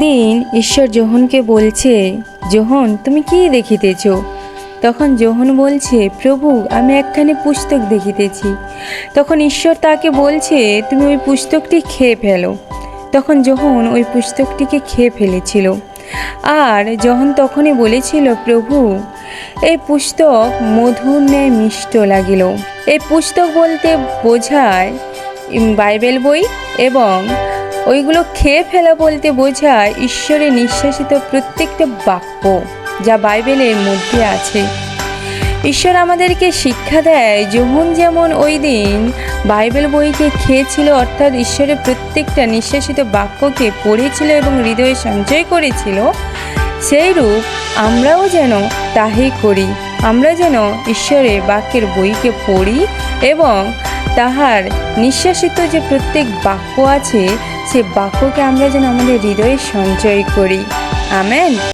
একদিন ঈশ্বর যোহনকে বলছে, যোহন তুমি কি দেখিতেছ? তখন যোহন বলছে, প্রভু আমি একখানি পুস্তক দেখিতেছি। তখন ঈশ্বর তাকে বলছে, তুমি ওই পুস্তকটি খেয়ে ফেলো। তখন যোহন ওই পুস্তকটিকে খেয়ে ফেলেছিল। আর যোহন তখনই বলেছিল, প্রভু এই পুস্তক মধুর ন্যায় মিষ্ট লাগিল। এই পুস্তক বলতে বোঝায় বাইবেল বই, এবং ওইগুলো খেয়ে ফেলা বলতে বোঝায় ঈশ্বরের নিঃশ্বাসিত প্রত্যেকটা বাক্য যা বাইবেলের মধ্যে আছে। ঈশ্বর আমাদেরকে শিক্ষা দেয়, যোহন যেমন ওই দিন বাইবেল বইকে খেয়েছিল, অর্থাৎ ঈশ্বরের প্রত্যেকটা নিঃশ্বাসিত বাক্যকে পড়েছিল এবং হৃদয়ে সঞ্চয় করেছিল, সেইরূপ আমরাও যেন তাই করি। আমরা যেন ঈশ্বরের বাক্যের বইকে পড়ি এবং তাহার নিঃশ্বাসিত যে প্রত্যেক বাক্য আছে সে বাক্যকে আমরা যেন আমাদের হৃদয়ে সঞ্চয় করি। আমেন।